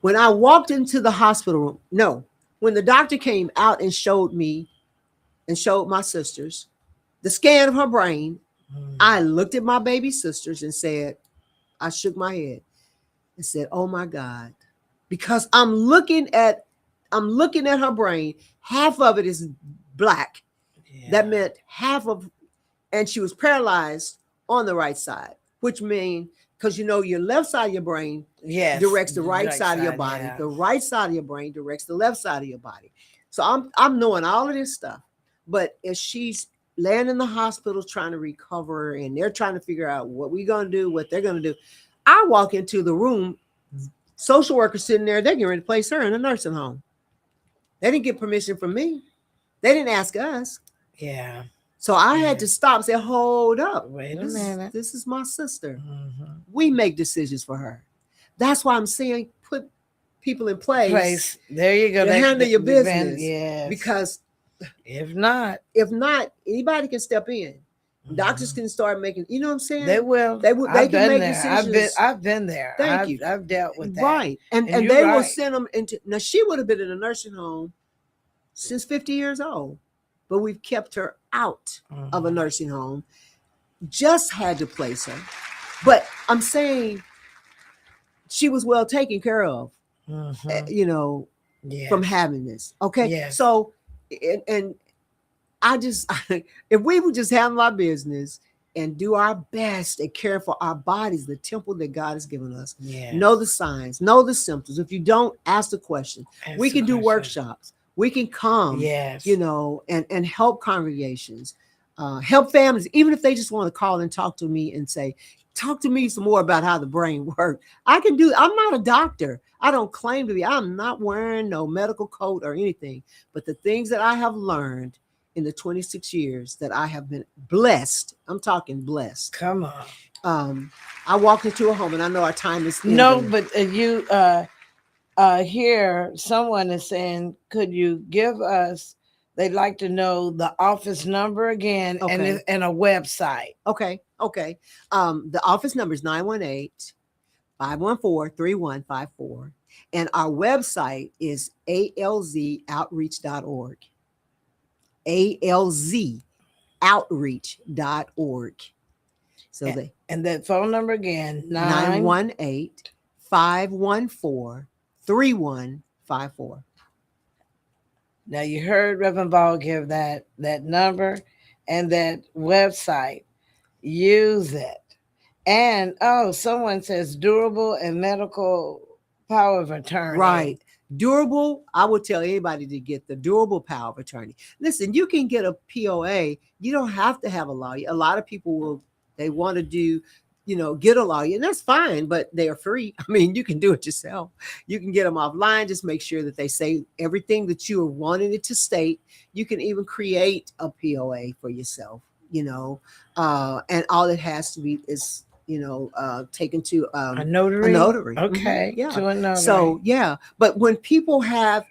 When I walked into the hospital room, no, when the doctor came out and showed me and showed my sisters the scan of her brain, I looked at my baby sisters and said, I shook my head and said, oh my God, because I'm looking at her brain. Half of it is black. Yeah. That meant half of, and she was paralyzed on the right side, which means, because your left side of your brain directs the right side of your body. Yeah. The right side of your brain directs the left side of your body. So I'm knowing all of this stuff. But as she's laying in the hospital trying to recover, and they're trying to figure out what we're going to do, what they're going to do, I walk into the room, social worker sitting there, they're getting ready to place her in a nursing home. They didn't get permission from me. They didn't ask us. Yeah. So I had to stop and say, hold up. Wait a minute. This is my sister. We make decisions for her. That's why I'm saying put people in place. There you go. To handle your business. Yes. Because if not, anybody can step in. Doctors can start making, you know what I'm saying? They will. They can make decisions. I've been there. Thank you. I've dealt with that. Right. And they will send them into, now she would have been in a nursing home since 50 years old, but we've kept her out of a nursing home. Just had to place her. But I'm saying she was well taken care of, from having this. Okay. Yes. So, and I just, if we would just handle our business and do our best and care for our bodies, the temple that God has given us, know the signs, know the symptoms. If you don't, ask the question. We can do workshops. We can come, and help congregations, help families, even if they just want to call and talk to me and say, talk to me some more about how the brain works. I'm not a doctor. I don't claim to be. I'm not wearing no medical coat or anything. But the things that I have learned in the 26 years that I have been blessed, I'm talking blessed. Come on. I walked into a home, and I know our time is ending. No, but you here someone is saying, could you give us, they'd like to know the office number again, and a website. Okay. The office number is 918-514-3154. And our website is alzoutreach.org. alzoutreach.org. So and that phone number again, 918-514-3154. Now you heard Reverend Ball give that number and that website. Use it. And someone says durable and medical power of attorney. Right. Durable, I would tell anybody to get the durable power of attorney. Listen, you can get a POA. You don't have to have a lawyer. A lot of people they want to do, get a lawyer, and that's fine, but they are free. I mean, you can do it yourself. You can get them offline. Just make sure that they say everything that you are wanting it to state. You can even create a POA for yourself, and all it has to be is, taken to a notary. A notary. Okay. Mm-hmm. Yeah. To a notary. So, yeah. But when people have,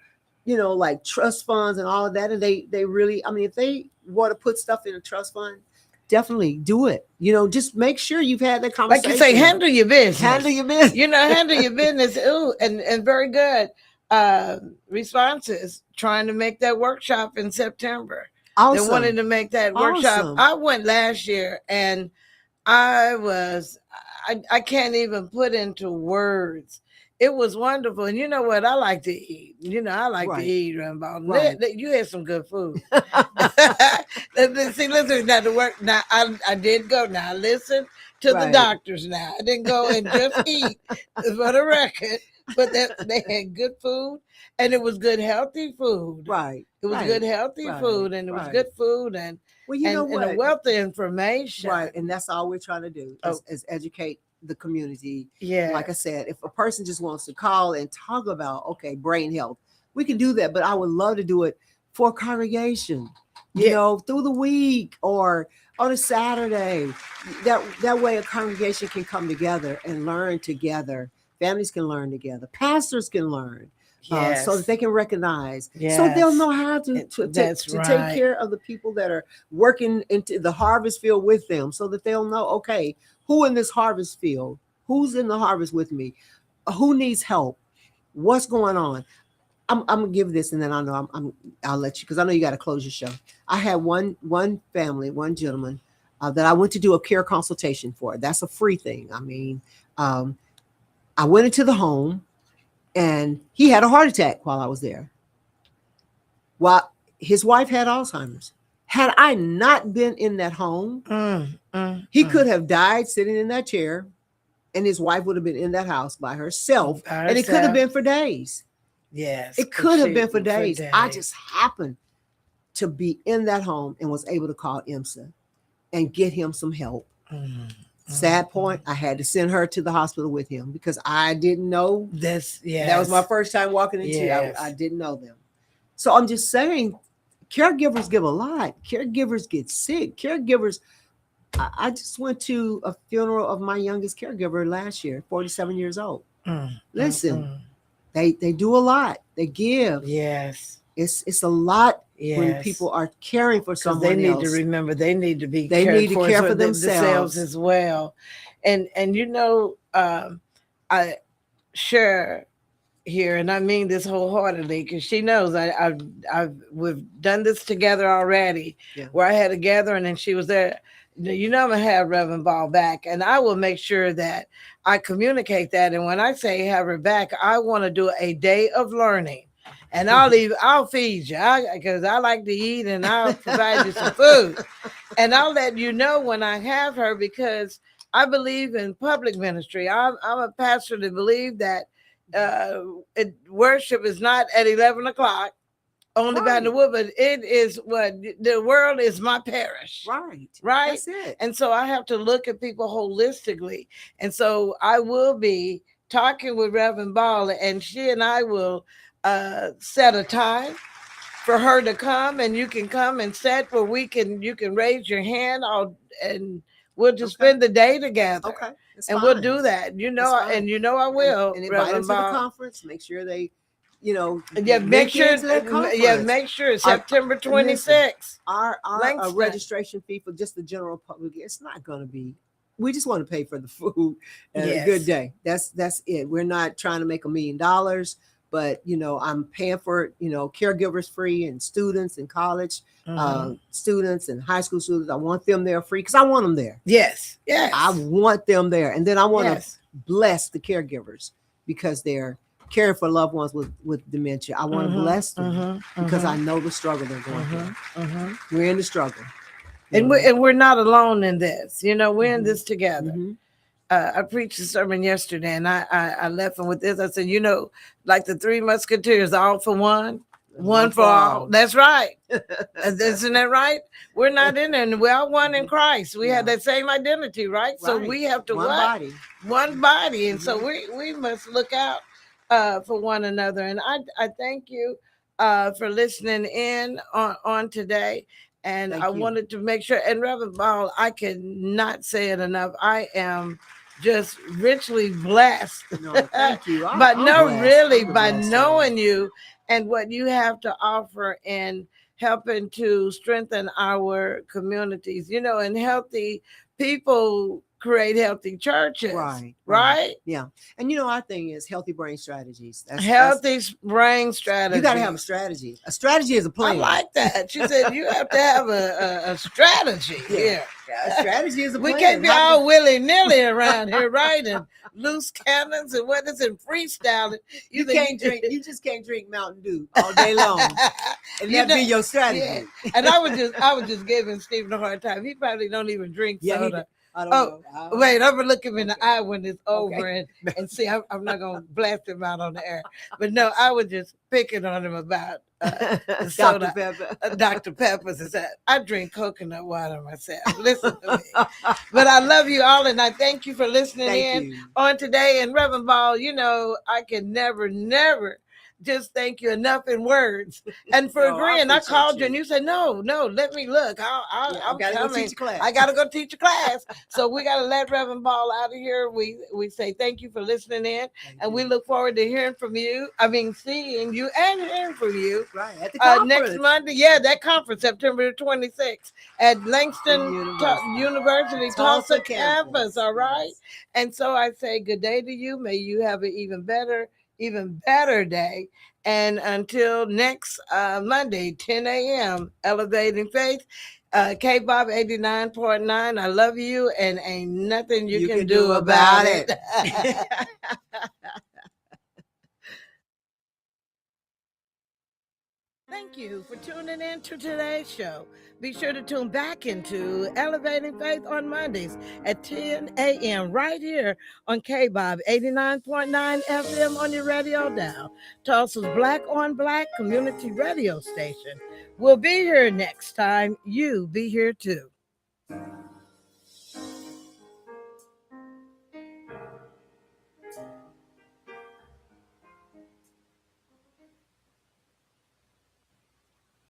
like trust funds and all of that, and they really, if they want to put stuff in a trust fund, definitely do it. Just make sure you've had that conversation. Like you say, handle your business. Handle your business. Handle your business. Ooh, and very good responses. Trying to make that workshop in September. Awesome. They wanted to make that workshop. I went last year, and I can't even put into words. It was wonderful. And you know what? I like to eat. I like to eat, Rambo. Right. You had some good food. See, listen, now to work. Now I did go. Now listen to the Right. doctors now. I didn't go and just eat for the record, but they had good food, and it was good, healthy food. Right. It was right, good, healthy right, food, and it was right. good food, and Well, you know and a what? wealth of information. Right. And that's all we're trying to do Oh. is educate the community. Yeah. Like I said, if a person just wants to call and talk about, okay, brain health, we can do that. But I would love to do it for a congregation, you Yeah. know, through the week or on a Saturday. That way a congregation can come together and learn together. Families can learn together. Pastors can learn. Yes. So that they can recognize, so Yes. they'll know how to That's take right. care of the people that are working into the harvest field with them, so that they'll know, okay, who in this harvest field, who's in the harvest with me, who needs help, what's going on. I'm gonna give this, and then I know I'll let you, because I know you got to close your show. I had one family, one gentleman that I went to do a care consultation for. That's a free thing. I mean, I went into the home. And he had a heart attack while I was there. While his wife had Alzheimer's. Had I not been in that home, he could have died sitting in that chair, and his wife would have been in that house by herself. And it could have been for days. Yes. It could have been for days. I just happened to be in that home and was able to call IMSA and get him some help. Sad point, I had to send her to the hospital with him because I didn't know. That was my first time walking into it. I didn't know them. So I'm just saying, caregivers give a lot. Caregivers get sick. Caregivers, I just went to a funeral of my youngest caregiver last year, 47 years old. Listen, they do a lot. They give. Yes. It's a lot. Yes. When people are caring for someone they need else. to remember they need to be they cared need to for, care so for themselves as well. And you know, I share here, and I mean this wholeheartedly, because she knows we've done this together already. Yeah. Where I had a gathering and she was there. You know, I'm gonna have Reverend Ball back, and I will make sure that I communicate that. And when I say have her back, I want to do a day of learning. And I'll feed you, because I like to eat, and I'll provide you some food. And I'll let you know when I have her, because I believe in public ministry. I'm a pastor that believe that worship is not at 11 o'clock only by the wood, but it is what the world is my parish. Right. That's it. And so I have to look at people holistically. And so I will be talking with Reverend Ball, and she and I will set a time for her to come, and you can come and set where you can raise your hand, and we'll just spend the day together. Okay. And we'll do that. You know, and you know I will. And invite them to the conference. Make sure they, make sure it's September 26th. Our registration fee for just the general public, it's not going to be. We just want to pay for the food and a good day. That's it. We're not trying to make $1 million, but I'm paying for caregivers free, and students in college, students and high school students. I want them there free because I want them there. Yes. I want them there, and then I want to bless the caregivers because they're caring for loved ones with dementia. I want to bless them because I know the struggle they're going through. We're in the struggle. And we're not alone in this. We're in this together. I preached a sermon yesterday, and I left them with this. I said, like the Three Musketeers, all for one, one for all. That's right. Isn't that right? We're not in there, and we're all one in Christ. We have that same identity, right? So we have to one body. And so we must look out for one another. And I thank you for listening in on today. And I wanted to make sure, and Reverend Ball, I cannot say it enough. I am just richly blessed. No, thank you. But really, by knowing you and what you have to offer in helping to strengthen our communities, and healthy people create healthy churches. Right? Yeah. And our thing is healthy brain strategies. Healthy brain strategy. You got to have a strategy. A strategy is a plan. I like that. She said you have to have a strategy here. A strategy is a plan. We can't be all willy-nilly around here, right? And loose cannons and what is it, freestyling. You just can't drink Mountain Dew all day long. And that be your strategy. Yeah. And I was just giving Stephen a hard time. He probably don't even drink soda. I don't Oh, know. wait, I'm gonna look him in the Okay. eye when it's over Okay. and see. I'm not gonna blast him out on the air, but no, I was just picking on him about the Dr. soda. Pepper. Dr. Pepper's is that I drink coconut water myself. Listen to me. But I love you all, and I thank you for listening Thank in you. on today. And Reverend Ball, I can never just thank you enough in words. And for No, I agreeing, I appreciate called you and you said, no, let me look. Yeah, I I'm gotta go coming. teach a class. I got to go teach a class. So we got to let Reverend Ball out of here. We say thank you for listening in. Thank And you. we look forward to hearing from you. I mean, seeing you and hearing from you Right at the next conference. Monday. Yeah, that conference, September the 26th at Langston University Tulsa Tulsa campus. campus. All right. Yes. And so I say good day to you. May you have an even better day. And until next Monday, 10 a.m., Elevating Faith, KBOB 89.9. I love you, and ain't nothing you can do about it. Thank you for tuning in to today's show. Be sure to tune back into Elevating Faith on Mondays at 10 a.m. right here on KBOB 89.9 FM on your radio dial, Tulsa's Black on Black community radio station. We'll be here next time. You be here too.